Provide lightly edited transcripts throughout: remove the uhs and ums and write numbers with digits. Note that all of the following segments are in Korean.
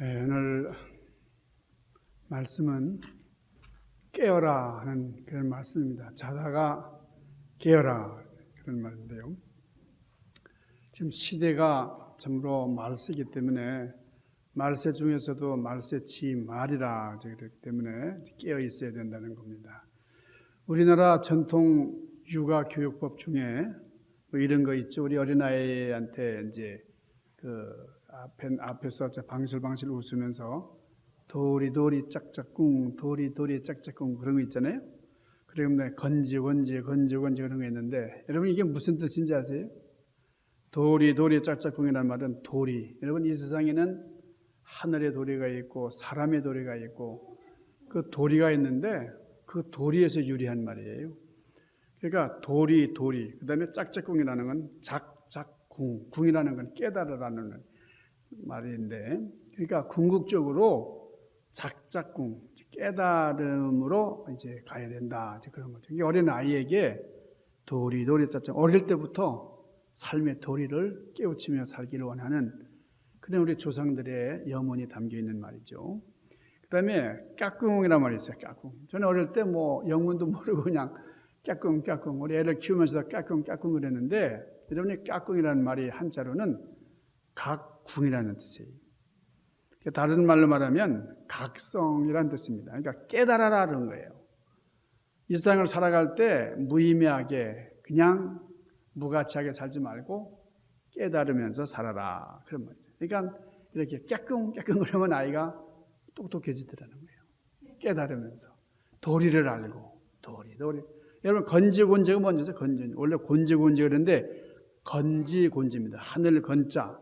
오늘 말씀은 깨어라 하는 그런 말씀입니다. 자다가 깨어라 그런 말인데요. 지금 시대가 참으로 말세이기 때문에 말세 중에서도 말세치 말이라 그렇기 때문에 깨어 있어야 된다는 겁니다. 우리나라 전통 육아 교육법 중에 뭐 이런 거 있죠. 우리 어린아이한테 이제 앞에서 방실방실 웃으면서 도리도리 짝짝꿍 도리도리 짝짝꿍 그런 거 있잖아요. 그러면 건지 그런 거 있는데 여러분 이게 무슨 뜻인지 아세요? 도리도리 짝짝꿍이라는 말은 도리. 여러분 이 세상에는 하늘의 도리가 있고 사람의 도리가 있고 그 도리가 있는데 그 도리에서 유래한 말이에요. 그러니까 도리 그다음에 짝짝꿍이라는 건 궁이라는 건 깨달으라는 말인데, 그러니까 궁극적으로 작짝꿍 깨달음으로 이제 가야 된다. 이제 그런 거죠. 이게 어린 아이에게 도리 짝짝 어릴 때부터 삶의 도리를 깨우치며 살기를 원하는 그런 우리 조상들의 염원이 담겨 있는 말이죠. 그다음에 까꿍이라는 말이 있어요. 까꿍. 저는 어릴 때 뭐 영문도 모르고 그냥 까꿍 우리 애를 키우면서 까꿍 그랬는데, 여러분이 까꿍이라는 말이 한자로는 각궁이라는 뜻이에요. 다른 말로 말하면 각성이라는 뜻입니다. 그러니까 깨달아라는 거예요. 이 세상을 살아갈 때 무의미하게 그냥 무가치하게 살지 말고 깨달으면서 살아라 그런 말이죠. 그러니까 이렇게 깨꿍 그러면 아이가 똑똑해지더라는 거예요. 깨달으면서 도리를 알고 도리. 여러분 건지곤지가 뭔지죠? 건지. 원래 곤지 그런데 건지곤지입니다. 하늘 건자,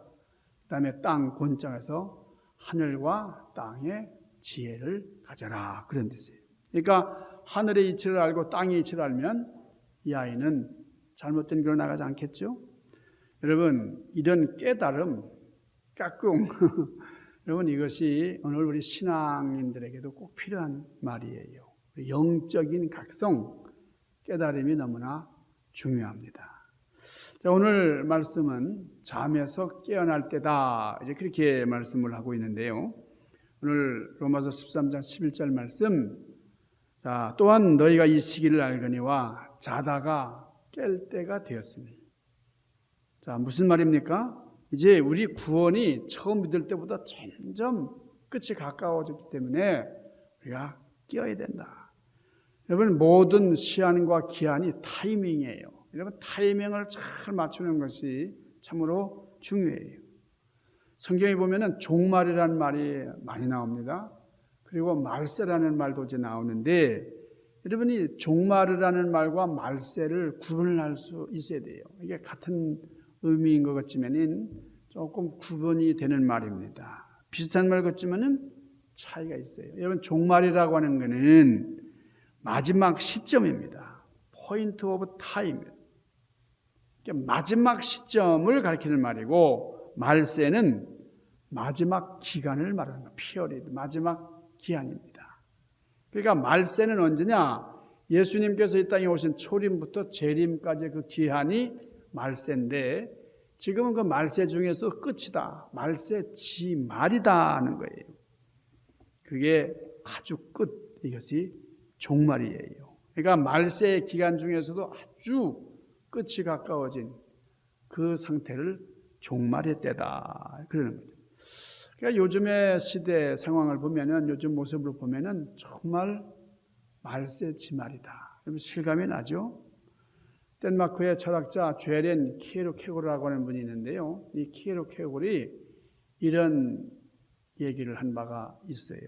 그다음에 땅 곤자에서 하늘과 땅의 지혜를 가져라 그런 뜻이에요. 그러니까 하늘의 이치를 알고 땅의 이치를 알면 이 아이는 잘못된 길로 나가지 않겠죠? 여러분 이런 깨달음, 까꿍 여러분 이것이 오늘 우리 신앙인들에게도 꼭 필요한 말이에요. 영적인 각성, 깨달음이 너무나 중요합니다. 자, 오늘 말씀은 잠에서 깨어날 때다. 이제 그렇게 말씀을 하고 있는데요. 오늘 로마서 13장 11절 말씀. 자, 또한 너희가 이 시기를 알거니와 자다가 깰 때가 되었으니. 자, 무슨 말입니까? 이제 우리 구원이 처음 믿을 때보다 점점 끝이 가까워졌기 때문에 우리가 깨어야 된다. 여러분 모든 시한과 기한이 타이밍이에요. 여러분 타이밍을 잘 맞추는 것이 참으로 중요해요. 성경에 보면은 종말이라는 말이 많이 나옵니다. 그리고 말세라는 말도 이제 나오는데, 여러분이 종말이라는 말과 말세를 구분을 할 수 있어야 돼요. 이게 같은 의미인 것 같지만은 조금 구분이 되는 말입니다. 비슷한 말 같지만은 차이가 있어요. 여러분 종말이라고 하는 것은 마지막 시점입니다. 포인트 오브 타임. 마지막 시점을 가리키는 말이고, 말세는 마지막 기간을 말하는 거예요. 피어리드, 마지막 기한입니다. 그러니까 말세는 언제냐? 예수님께서 이 땅에 오신 초림부터 재림까지의 그 기한이 말세인데, 지금은 그 말세 중에서 끝이다. 말세 지말이다 하는 거예요. 그게 아주 끝, 이것이 종말이에요. 그러니까 말세 기간 중에서도 아주 끝이 가까워진 그 상태를 종말의 때다 그러는 거죠. 그러니까 요즘의 시대 상황을 보면은, 요즘 모습을 보면은 정말 말세 지말이다. 실감이 나죠? 덴마크의 철학자 죄렌 키에르케고르라고 하는 분이 있는데요. 이 키에르케고르이 이런 얘기를 한 바가 있어요.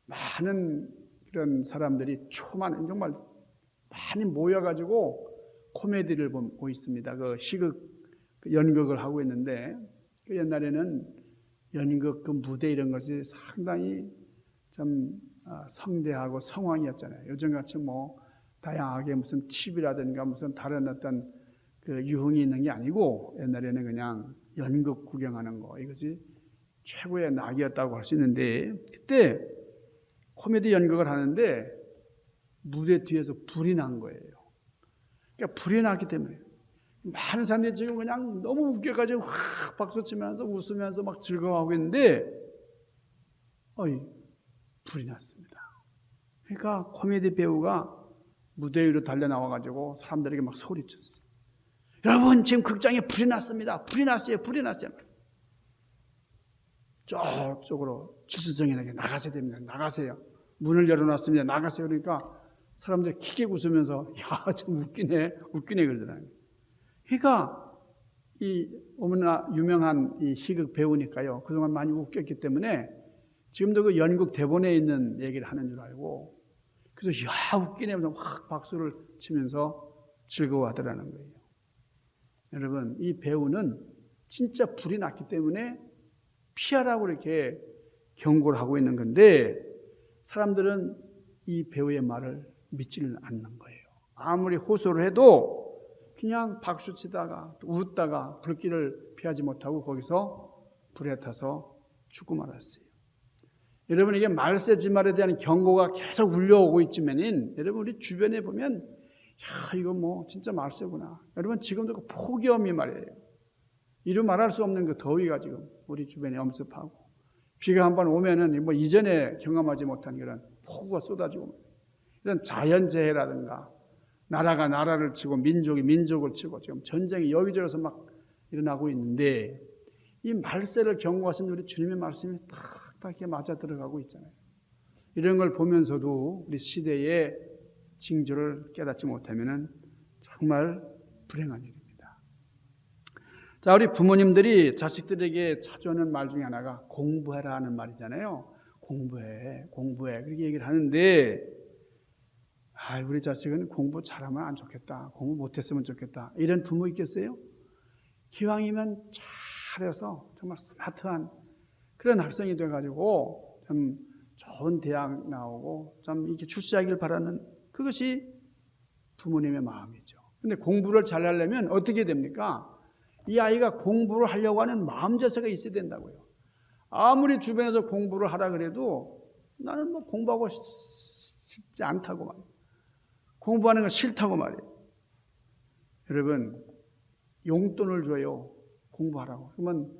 많은 이런 사람들이 정말 많이 모여가지고 코미디를 보고 있습니다. 그 연극을 하고 있는데, 그 옛날에는 연극 그 무대 이런 것이 상당히 좀 성대하고 성황이었잖아요. 요즘같이 뭐 다양하게 무슨 TV라든가 무슨 다른 어떤 그 유흥이 있는 게 아니고, 옛날에는 그냥 연극 구경하는 거, 이것이 최고의 낙이었다고 할 수 있는데, 그때 코미디 연극을 하는데 무대 뒤에서 불이 난 거예요. 그러니까 불이 났기 때문에 많은 사람들이 지금 그냥 너무 웃겨가지고 확 박수치면서 웃으면서 막 즐거워하고 있는데, 불이 났습니다. 그러니까 코미디 배우가 무대 위로 달려 나와가지고 사람들에게 막 소리쳤어요. 여러분, 지금 극장에 불이 났습니다. 불이 났어요. 불이 났어요. 저쪽으로 기수정에게 나가셔야 됩니다. 나가세요. 문을 열어놨습니다. 나가세요. 그러니까 사람들이 키게 웃으면서 야, 좀 웃기네 그러더라고요. 그러니까 이 너무나 유명한 이 희극 배우니까요. 그동안 많이 웃겼기 때문에 지금도 그 연극 대본에 있는 얘기를 하는 줄 알고, 그래서 야, 웃기네 하면서 확 박수를 치면서 즐거워하더라는 거예요. 여러분, 이 배우는 진짜 불이 났기 때문에 피하라고 이렇게 경고를 하고 있는 건데, 사람들은 이 배우의 말을 믿지는 않는 거예요. 아무리 호소를 해도 그냥 박수치다가 웃다가 불길을 피하지 못하고 거기서 불에 타서 죽고 말았어요. 여러분, 이게 말세지말에 대한 경고가 계속 울려오고 있지만은, 여러분, 우리 주변에 보면 야, 이거 뭐 진짜 말세구나. 여러분, 지금도 그 폭염이 말이에요. 이루 말할 수 없는 그 더위가 지금 우리 주변에 엄습하고, 비가 한번 오면은 뭐 이전에 경험하지 못한 그런 폭우가 쏟아지고, 이런 자연재해라든가 나라가 나라를 치고 민족이 민족을 치고 지금 전쟁이 여기저기서 막 일어나고 있는데, 이 말세를 경고하신 우리 주님의 말씀이 딱 이렇게 맞아 들어가고 있잖아요. 이런 걸 보면서도 우리 시대의 징조를 깨닫지 못하면 정말 불행한 일입니다. 자, 우리 부모님들이 자식들에게 자주 하는 말 중에 하나가 공부해라 하는 말이잖아요. 공부해 그렇게 얘기를 하는데, 우리 자식은 공부 잘하면 안 좋겠다, 공부 못했으면 좋겠다, 이런 부모 있겠어요? 기왕이면 잘해서 정말 스마트한 그런 학생이 돼가지고 좀 좋은 대학 나오고 좀 이렇게 출세하길 바라는, 그것이 부모님의 마음이죠. 근데 공부를 잘하려면 어떻게 됩니까? 이 아이가 공부를 하려고 하는 마음 자세가 있어야 된다고요. 아무리 주변에서 공부를 하라 그래도 나는 뭐 공부하고 싶지 않다고 말이에요. 공부하는 거 싫다고 말이에요. 여러분, 용돈을 줘요. 공부하라고. 그러면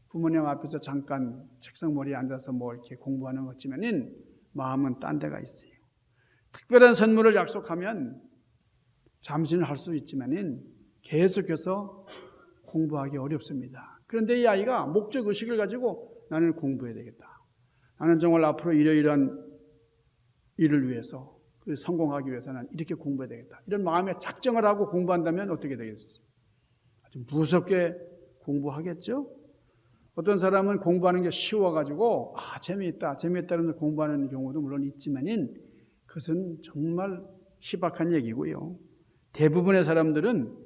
부모님 앞에서 잠깐 책상 머리에 앉아서 뭐 이렇게 공부하는 것 같지만은 마음은 딴 데가 있어요. 특별한 선물을 약속하면 잠시는 할 수 있지만은 계속해서 공부하기 어렵습니다. 그런데 이 아이가 목적 의식을 가지고 나는 공부해야 되겠다, 나는 정말 앞으로 이러이러한 일을 위해서, 성공하기 위해서는 이렇게 공부해야 되겠다, 이런 마음에 작정을 하고 공부한다면 어떻게 되겠어요? 아주 무섭게 공부하겠죠? 어떤 사람은 공부하는 게 쉬워가지고 재미있다 그러면서 공부하는 경우도 물론 있지만은 그것은 정말 희박한 얘기고요. 대부분의 사람들은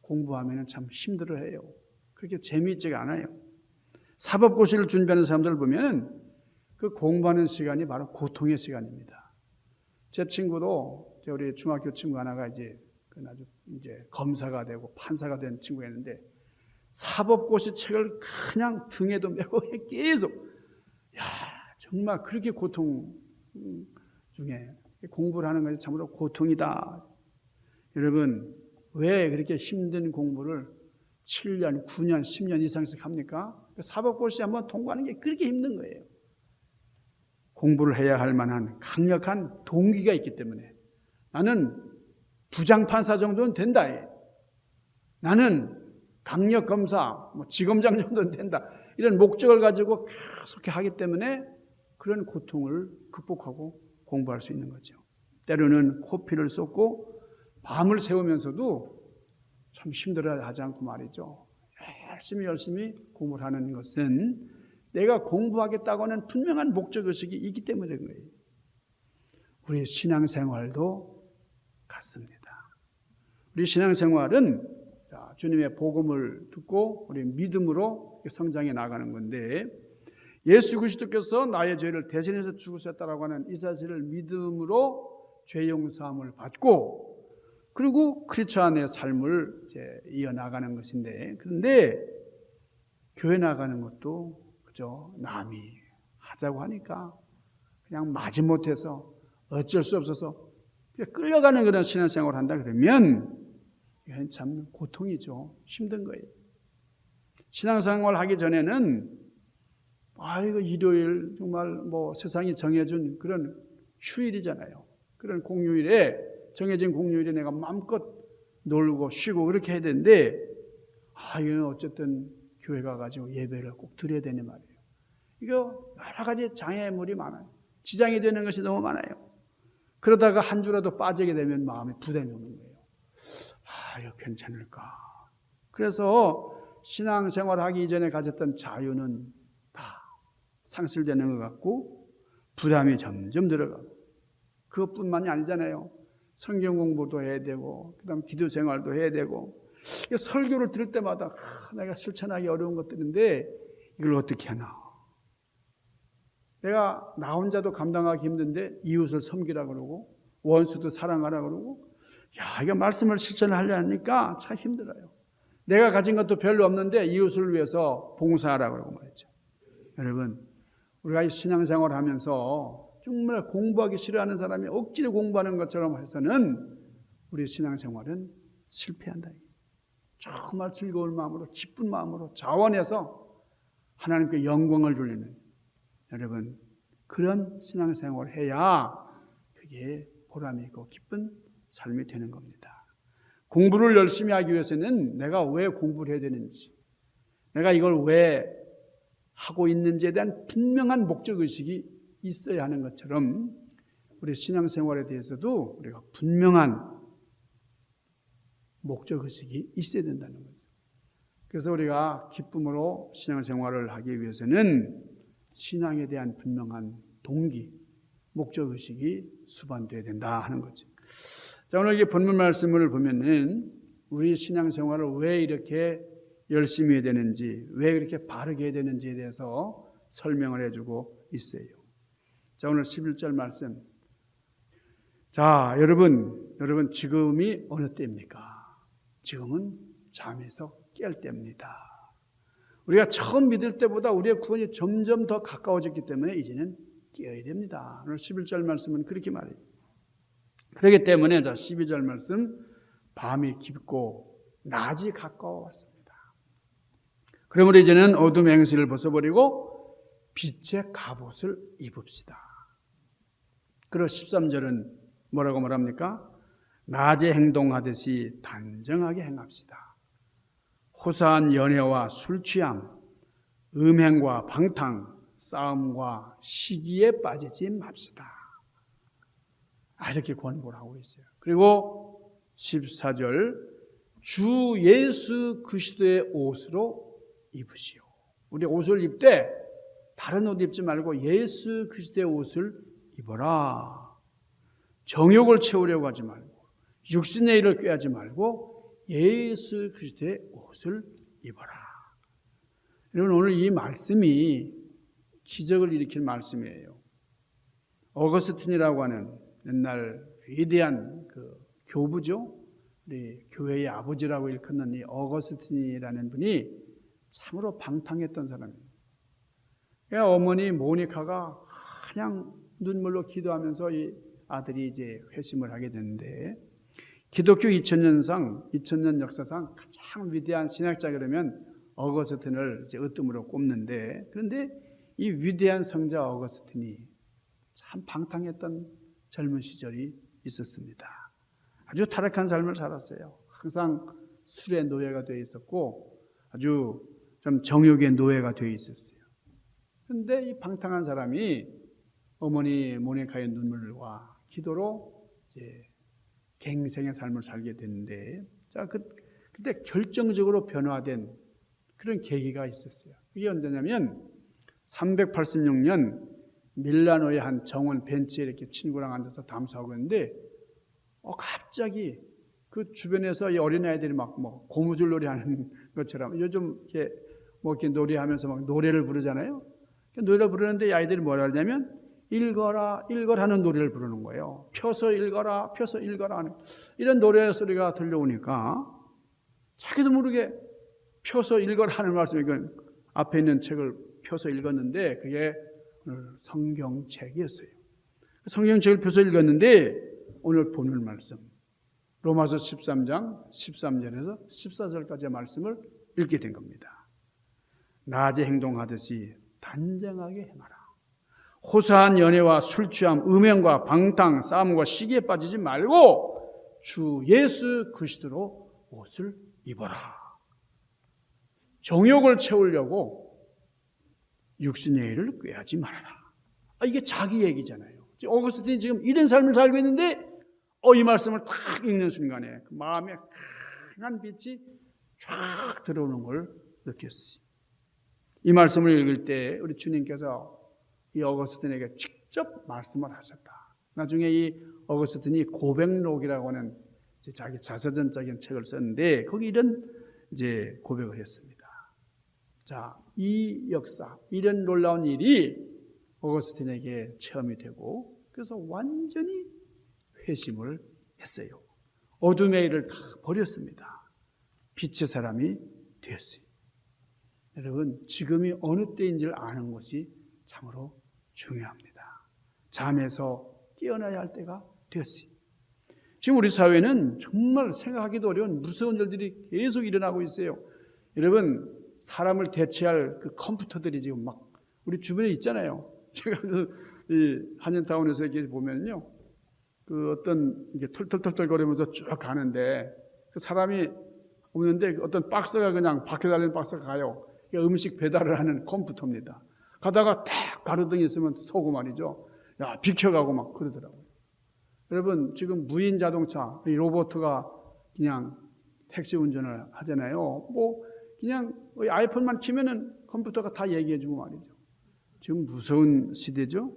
공부하면 참 힘들어해요. 그렇게 재미있지가 않아요. 사법고시를 준비하는 사람들을 보면 그 공부하는 시간이 바로 고통의 시간입니다. 제 친구도, 우리 중학교 친구 하나가 이제 검사가 되고 판사가 된 친구가 있는데, 사법고시 책을 그냥 등에도 메고 계속, 정말 그렇게 고통 중에 공부를 하는 것이 참으로 고통이다. 여러분, 왜 그렇게 힘든 공부를 7년, 9년, 10년 이상씩 합니까? 사법고시 한번 통과하는 게 그렇게 힘든 거예요. 공부를 해야 할 만한 강력한 동기가 있기 때문에, 나는 부장판사 정도는 된다, 나는 강력검사, 지검장 정도는 된다, 이런 목적을 가지고 계속 하기 때문에 그런 고통을 극복하고 공부할 수 있는 거죠. 때로는 코피를 쏟고 밤을 새우면서도 참 힘들어하지 않고 말이죠. 열심히 공부를 하는 것은 내가 공부하겠다고 하는 분명한 목적의식이 있기 때문에 그런 거예요. 우리 신앙생활도 같습니다. 우리 신앙생활은 주님의 복음을 듣고 우리 믿음으로 성장해 나가는 건데, 예수 그리스도께서 나의 죄를 대신해서 죽으셨다라고 하는 이 사실을 믿음으로 죄 용서함을 받고, 그리고 그리스도 안의 삶을 이제 이어나가는 것인데, 그런데 교회 나가는 것도 그죠, 남이 하자고 하니까 그냥 마지못해서 어쩔 수 없어서 끌려가는 그런 신앙생활을 한다 그러면 이건 참 고통이죠. 힘든 거예요. 신앙생활 하기 전에는 이거 일요일 정말 뭐 세상이 정해준 그런 휴일이잖아요. 그런 공휴일에, 정해진 공휴일에 내가 마음껏 놀고 쉬고 그렇게 해야 되는데, 이건 어쨌든 교회 가가지고 예배를 꼭 드려야 되는 말이에요. 이거 여러 가지 장애물이 많아요. 지장이 되는 것이 너무 많아요. 그러다가 한 주라도 빠지게 되면 마음에 부담이 오는 거예요. 이거 괜찮을까? 그래서 신앙생활 하기 이전에 가졌던 자유는 다 상실되는 것 같고 부담이 점점 늘어가고, 그것뿐만이 아니잖아요. 성경 공부도 해야 되고, 그다음 기도 생활도 해야 되고, 설교를 들을 때마다 내가 실천하기 어려운 것들인데 이걸 어떻게 하나? 내가 나 혼자도 감당하기 힘든데 이웃을 섬기라 그러고 원수도 사랑하라 그러고, 이거 말씀을 실천하려 하니까 참 힘들어요. 내가 가진 것도 별로 없는데 이웃을 위해서 봉사하라 그러고 말이죠. 여러분, 우리가 신앙생활 하면서 정말 공부하기 싫어하는 사람이 억지로 공부하는 것처럼 해서는 우리 신앙생활은 실패한다. 정말 즐거운 마음으로, 기쁜 마음으로 자원해서 하나님께 영광을 돌리는, 여러분, 그런 신앙생활을 해야 그게 보람이 있고 기쁜 삶이 되는 겁니다. 공부를 열심히 하기 위해서는 내가 왜 공부를 해야 되는지, 내가 이걸 왜 하고 있는지에 대한 분명한 목적의식이 있어야 하는 것처럼 우리 신앙생활에 대해서도 우리가 분명한 목적의식이 있어야 된다는 거죠. 그래서 우리가 기쁨으로 신앙생활을 하기 위해서는 신앙에 대한 분명한 동기, 목적의식이 수반되어야 된다 하는 거죠. 자, 오늘 이 본문 말씀을 보면은 우리 신앙생활을 왜 이렇게 열심히 해야 되는지, 왜 그렇게 바르게 해야 되는지에 대해서 설명을 해주고 있어요. 자, 오늘 11절 말씀. 자, 여러분 지금이 어느 때입니까? 지금은 잠에서 깰 때입니다. 우리가 처음 믿을 때보다 우리의 구원이 점점 더 가까워졌기 때문에 이제는 깨어야 됩니다. 오늘 11절 말씀은 그렇게 말해요. 그렇기 때문에 자 12절 말씀, 밤이 깊고 낮이 가까워 왔습니다. 그러므로 이제는 어둠 행실을 벗어버리고 빛의 갑옷을 입읍시다. 그리고 13절은 뭐라고 말합니까? 낮에 행동하듯이 단정하게 행합시다. 호사한 연애와 술취함, 음행과 방탕, 싸움과 시기에 빠지지 맙시다. 이렇게 권고를 하고 있어요. 그리고 14절, 주 예수 그리스도의 옷으로 입으시오. 우리 옷을 입을 때 다른 옷 입지 말고 예수 그리스도의 옷을 입어라. 정욕을 채우려고 하지 말고, 육신의 일을 꾀하지 말고 예수 그리스도의 옷을 입어라. 여러분, 오늘 이 말씀이 기적을 일으킬 말씀이에요. 어거스틴이라고 하는 옛날 위대한 그 교부죠. 우리 교회의 아버지라고 일컫는 이 어거스틴이라는 분이 참으로 방탕했던 사람이에요. 그러니까 어머니 모니카가 그냥 눈물로 기도하면서 이 아들이 이제 회심을 하게 됐는데, 기독교 2000년 역사상 가장 위대한 신학자 그러면 어거스틴을 이제 으뜸으로 꼽는데, 그런데 이 위대한 성자 어거스틴이 참 방탕했던 젊은 시절이 있었습니다. 아주 타락한 삶을 살았어요. 항상 술의 노예가 되어 있었고 아주 좀 정욕의 노예가 되어 있었어요. 그런데 이 방탕한 사람이 어머니 모니카의 눈물과 기도로 이제 갱생의 삶을 살게 됐는데, 자, 그때 결정적으로 변화된 그런 계기가 있었어요. 이게 언제냐면 386년 밀라노의 한 정원 벤치에 이렇게 친구랑 앉아서 담소하고 있는데, 갑자기 그 주변에서 이 어린아이들이 막 고무줄 놀이 하는 것처럼, 요즘 이렇게 놀이하면서 막 노래를 부르잖아요. 노래를 부르는데 이 아이들이 뭐라 하냐면 읽어라 하는 노래를 부르는 거예요. 펴서 읽어라 하는 이런 노래 소리가 들려오니까 자기도 모르게 펴서 읽어라 하는 말씀이, 앞에 있는 책을 펴서 읽었는데 그게 성경책이었어요. 성경책을 펴서 읽었는데 오늘 본문 말씀 로마서 13장 13절에서 14절까지의 말씀을 읽게 된 겁니다. 낮에 행동하듯이 단정하게 행하라. 호사한 연애와 술 취함, 음행과 방탕, 싸움과 시기에 빠지지 말고 주 예수 그리스도로 옷을 입어라. 정욕을 채우려고 육신의 일을 꾀하지 말아라. 이게 자기 얘기잖아요. 어거스틴이 지금 이런 삶을 살고 있는데 이 말씀을 탁 읽는 순간에 그 마음에 강한 빛이 쫙 들어오는 걸 느꼈어요. 이 말씀을 읽을 때 우리 주님께서 이 어거스틴에게 직접 말씀을 하셨다. 나중에 이 어거스틴이 고백록이라고 하는 자기 자서전적인 책을 썼는데 거기 이런 이제 고백을 했습니다. 자, 이 역사, 이런 놀라운 일이 어거스틴에게 체험이 되고 그래서 완전히 회심을 했어요. 어둠의 일을 다 버렸습니다. 빛의 사람이 되었어요. 여러분, 지금이 어느 때인지를 아는 것이 참으로 중요합니다. 잠에서 깨어나야 할 때가 되었어요. 지금 우리 사회는 정말 생각하기도 어려운 무서운 일들이 계속 일어나고 있어요. 여러분, 사람을 대체할 그 컴퓨터들이 지금 막 우리 주변에 있잖아요. 제가 한인타운에서 이렇게 보면요, 그 어떤 이게 털털털털 거리면서 쭉 가는데 그 사람이 오는데 어떤 박스가 그냥 밖에 달린 박스가 가요. 음식 배달을 하는 컴퓨터입니다. 가다가 탁 가로등이 있으면 서고 말이죠. 야, 비켜가고 막 그러더라고요. 여러분, 지금 무인 자동차, 이 로봇가 그냥 택시 운전을 하잖아요. 뭐 그냥 아이폰만 키면은 컴퓨터가 다 얘기해주고 말이죠. 지금 무서운 시대죠.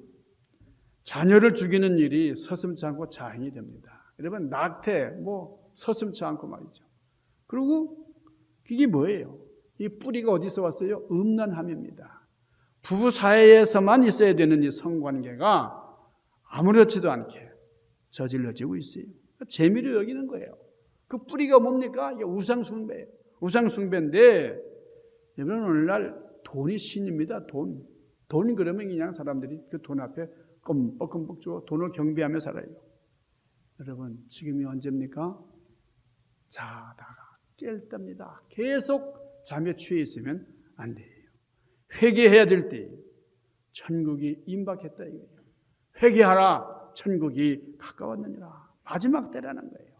자녀를 죽이는 일이 서슴지 않고 자행이 됩니다. 여러분, 낙태 뭐 서슴지 않고 말이죠. 그리고 이게 뭐예요? 이 뿌리가 어디서 왔어요? 음란함입니다. 부부 사이에서만 있어야 되는 이 성관계가 아무렇지도 않게 저질러지고 있어요. 재미를 여기는 거예요. 그 뿌리가 뭡니까? 이게 우상숭배예요. 우상숭배인데 여러분, 오늘날 돈이 신입니다. 돈 그러면 그냥 사람들이 그 돈 앞에 껌뻑껌뻑 주고 돈을 경배하며 살아요. 여러분, 지금이 언제입니까? 자다가 깰 때입니다. 계속 잠에 취해 있으면 안 돼요. 회개해야 될 때 천국이 임박했다 이거예요. 회개하라, 천국이 가까웠느니라. 마지막 때라는 거예요.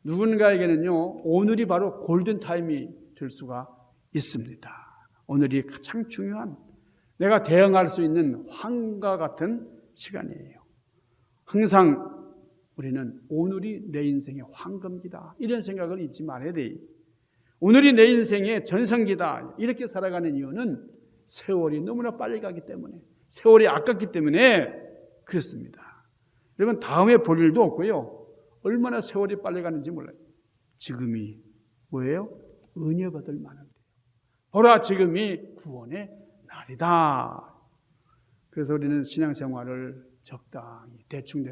누군가에게는요, 오늘이 바로 골든타임이 될 수가 있습니다. 오늘이 가장 중요한, 내가 대응할 수 있는 황과 같은 시간이에요. 항상 우리는 오늘이 내 인생의 황금기다, 이런 생각을 잊지 말아야 돼요. 오늘이 내 인생의 전성기다, 이렇게 살아가는 이유는 세월이 너무나 빨리 가기 때문에, 세월이 아깝기 때문에 그렇습니다. 여러분, 다음에 볼 일도 없고요, 얼마나 세월이 빨리 가는지 몰라요. 지금이 뭐예요? 은혜 받을 만한데요. 보라, 지금이 구원의 날이다. 그래서 우리는 신앙생활을 적당히 대충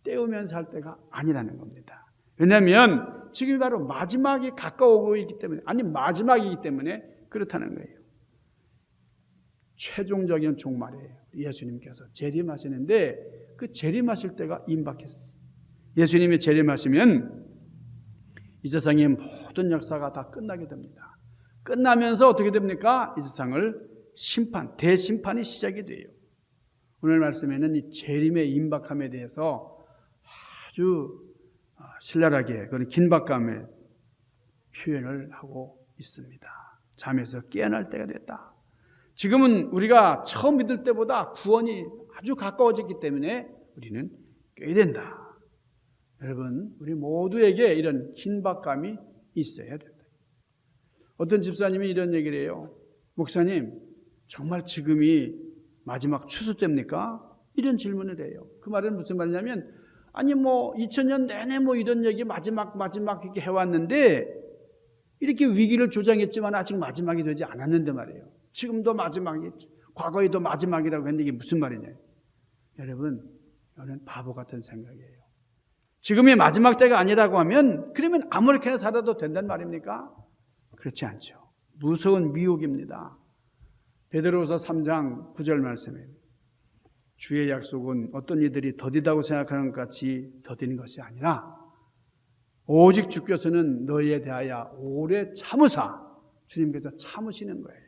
때우면서 할 때가 아니라는 겁니다. 왜냐하면 지금이 바로 마지막이 가까워오고 있기 때문에, 아니 마지막이기 때문에 그렇다는 거예요. 최종적인 종말에 예수님께서 재림하시는데 그 재림하실 때가 임박했어요. 예수님이 재림하시면 이 세상의 모든 역사가 다 끝나게 됩니다. 끝나면서 어떻게 됩니까? 이 세상을 대심판이 시작이 돼요. 오늘 말씀에는 이 재림의 임박함에 대해서 아주 신랄하게 그런 긴박감의 표현을 하고 있습니다. 잠에서 깨어날 때가 됐다. 지금은 우리가 처음 믿을 때보다 구원이 아주 가까워졌기 때문에 우리는 깨야 된다. 여러분, 우리 모두에게 이런 긴박감이 있어야 된다. 어떤 집사님이 이런 얘기를 해요. 목사님, 정말 지금이 마지막 추수 때입니까? 이런 질문을 해요. 그 말은 무슨 말이냐면, 아니 2000년 내내 이런 얘기 마지막 이렇게 해왔는데 이렇게 위기를 조장했지만 아직 마지막이 되지 않았는데 말이에요. 지금도 마지막이, 과거에도 마지막이라고 했는데 이게 무슨 말이냐. 여러분, 이거는 바보 같은 생각이에요. 지금이 마지막 때가 아니라고 하면 그러면 아무렇게나 살아도 된다는 말입니까? 그렇지 않죠. 무서운 미혹입니다. 베드로후서 3장 9절 말씀에 주의 약속은 어떤 이들이 더디다고 생각하는 것 같이 더딘 것이 아니라 오직 주께서는 너희에 대하여 오래 참으사, 주님께서 참으시는 거예요.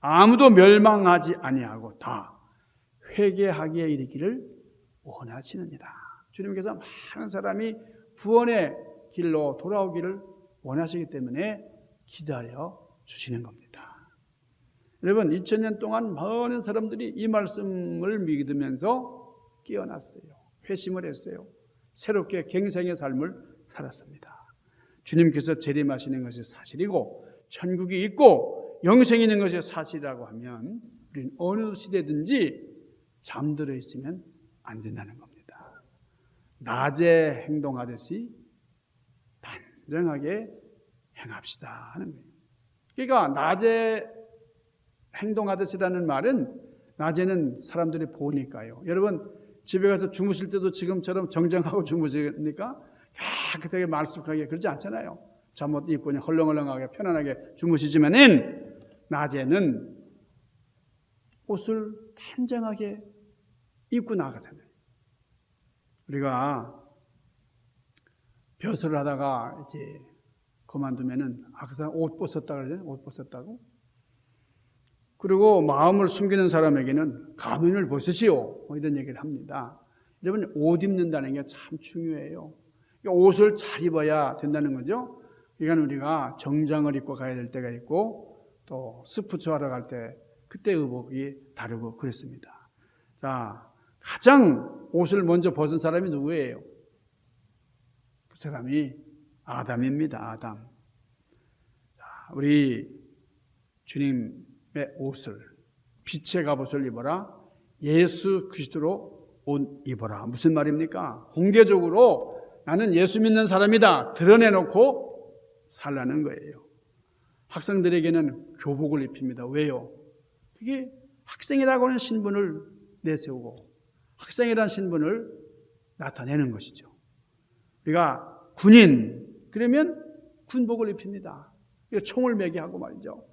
아무도 멸망하지 아니하고 다 회개하기에 이르기를 원하시느니라. 주님께서 많은 사람이 구원의 길로 돌아오기를 원하시기 때문에 기다려 주시는 겁니다. 여러분, 2000년 동안 많은 사람들이 이 말씀을 믿으면서 깨어났어요. 회심을 했어요. 새롭게 갱생의 삶을 살았습니다. 주님께서 재림하시는 것이 사실이고 천국이 있고 영생이 있는 것이 사실이라고 하면 우리는 어느 시대든지 잠들어 있으면 안 된다는 겁니다. 낮에 행동하듯이 단정하게 행합시다 하는 거예요. 그러니까 낮에 행동하듯이라는 말은 낮에는 사람들이 보니까요. 여러분 집에 가서 주무실 때도 지금처럼 정정하고 주무십니까? 깨끗하게 말쑥하게 그러지 않잖아요. 잠옷 입고 그냥 헐렁헐렁하게 편안하게 주무시지만은 낮에는 옷을 단정하게 입고 나가잖아요. 우리가 벼슬을 하다가 이제 그만두면은 그 사람 옷 벗었다 그러잖아요. 옷 벗었다고. 그리고 마음을 숨기는 사람에게는 가면을 벗으시오 이런 얘기를 합니다. 여러분 옷 입는다는 게 참 중요해요. 옷을 잘 입어야 된다는 거죠. 그러니까 우리가 정장을 입고 가야 될 때가 있고 또 스포츠 하러 갈 때 그때 의복이 다르고 그렇습니다. 자, 가장 옷을 먼저 벗은 사람이 누구예요? 그 사람이 아담입니다. 아담. 자, 우리 주님의 옷을 빛의 갑옷을 입어라. 예수 그리스도로 옷 입어라. 무슨 말입니까? 공개적으로 나는 예수 믿는 사람이다 드러내놓고 살라는 거예요. 학생들에게는 교복을 입힙니다. 왜요? 그게 학생이라고 하는 신분을 내세우고 학생이라는 신분을 나타내는 것이죠. 우리가 군인 그러면 군복을 입힙니다. 총을 매게 하고 말이죠.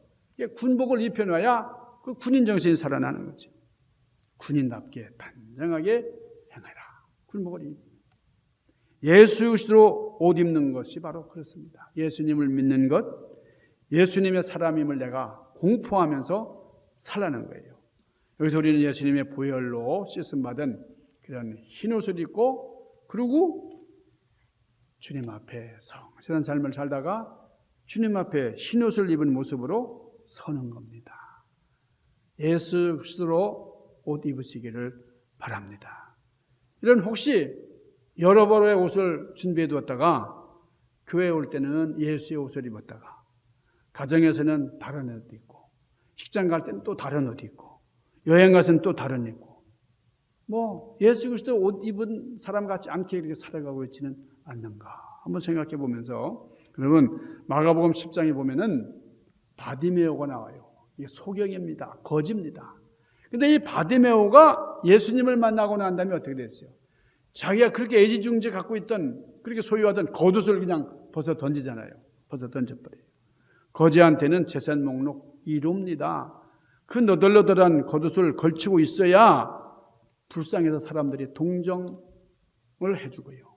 군복을 입혀놔야 그 군인 정신이 살아나는 거죠. 군인답게 단정하게 행하라. 군복을 입. 예수 그리스도로 옷 입는 것이 바로 그렇습니다. 예수님을 믿는 것, 예수님의 사람임을 내가 공포하면서 살라는 거예요. 여기서 우리는 예수님의 보혈로 씻음받은 그런 흰옷을 입고 그리고 주님 앞에 성실한 삶을 살다가 주님 앞에 흰옷을 입은 모습으로 서는 겁니다. 예수 그리스도로 옷 입으시기를 바랍니다. 이런 혹시 여러 벌의 옷을 준비해 두었다가 교회에 올 때는 예수의 옷을 입었다가 가정에서는 다른 옷 입고 직장 갈 때는 또 다른 옷 입고 여행 가서는 또 다른 옷 입고 예수 그리스도 옷 입은 사람 같지 않게 이렇게 살아가고 있지는 않는가 한번 생각해 보면서 여러분 마가복음 10장에 보면은 바디메오가 나와요. 이게 소경입니다. 거지입니다. 근데 이 바디메오가 예수님을 만나고 난 다음에 어떻게 됐어요? 자기가 그렇게 애지중지 갖고 있던 그렇게 소유하던 겉옷을 그냥 벗어 던지잖아요. 벗어 던져버려요. 거지한테는 재산 목록 1호입니다. 그 너덜너덜한 겉옷을 걸치고 있어야 불쌍해서 사람들이 동정을 해주고요.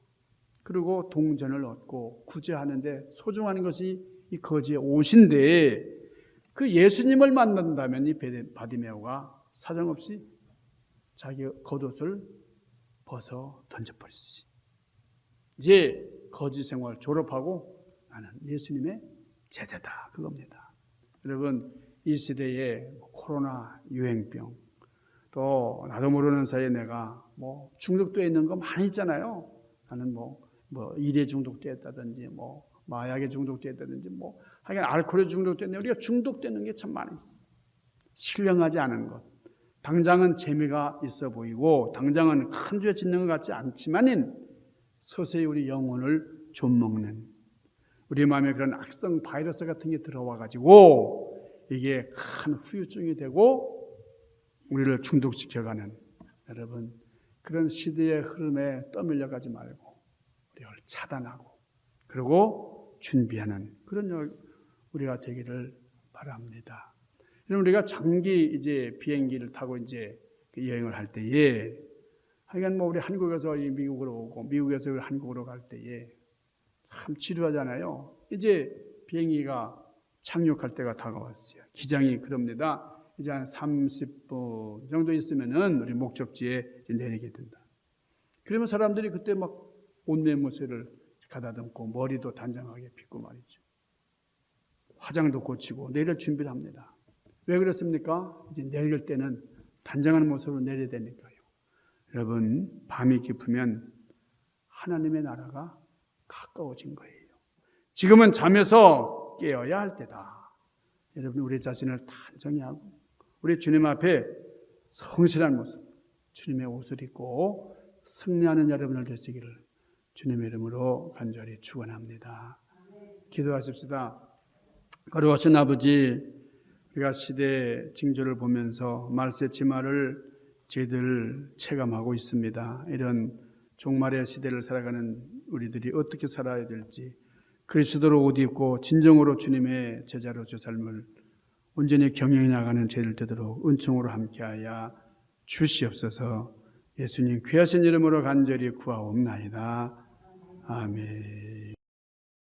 그리고 동전을 얻고 구제하는데 소중한 것이 이 거지의 옷인데 그 예수님을 만난다면 이 바디메오가 사정없이 자기 겉옷을 벗어 던져버리지. 이제 거지 생활 졸업하고 나는 예수님의 제자다 그겁니다. 여러분 이 시대에 코로나 유행병 또 나도 모르는 사이에 내가 중독되어 있는 거 많이 있잖아요. 나는 일에 중독되었다든지 마약에 중독되었다든지 하여간 알코올에 중독되었는데 우리가 중독되는 게 참 많이 있어요. 신령하지 않은 것. 당장은 재미가 있어 보이고 당장은 큰 죄 짓는 것 같지 않지만은 서서히 우리 영혼을 좀먹는 우리 마음에 그런 악성 바이러스 같은 게 들어와 가지고 이게 큰 후유증이 되고 우리를 중독시켜가는 여러분 그런 시대의 흐름에 떠밀려 가지 말고 우리를 차단하고 그리고 준비하는 그런 우리가 되기를 바랍니다. 우리가 장기 이제 비행기를 타고 이제 여행을 할 때에 하여간 우리 한국에서 미국으로 오고 미국에서 한국으로 갈 때에 참 지루하잖아요. 이제 비행기가 착륙할 때가 다가왔어요. 기장이 그럽니다. 이제 한 30분 정도 있으면은 우리 목적지에 내리게 된다. 그러면 사람들이 그때 막 옷매무새를 가다듬고 머리도 단장하게 빗고 말이죠. 화장도 고치고 내릴 준비를 합니다. 왜 그렇습니까? 이제 내릴 때는 단장하는 모습으로 내려야 되니까요. 여러분, 밤이 깊으면 하나님의 나라가 가까워진 거예요. 지금은 잠에서 깨어야 할 때다. 여러분, 우리 자신을 단정히 하고 우리 주님 앞에 성실한 모습, 주님의 옷을 입고 승리하는 여러분을 되시기를 주님의 이름으로 간절히 축원합니다. 기도하십시다. 거룩하신 아버지, 우리가 시대의 징조를 보면서 말세 치마를 저희들 체감하고 있습니다. 이런 종말의 시대를 살아가는 우리들이 어떻게 살아야 될지, 그리스도로 옷 입고 진정으로 주님의 제자로서 삶을 온전히 경영해 나가는 저희들 되도록 은총으로 함께하여 주시옵소서. 예수님 귀하신 이름으로 간절히 구하옵나이다. 아멘.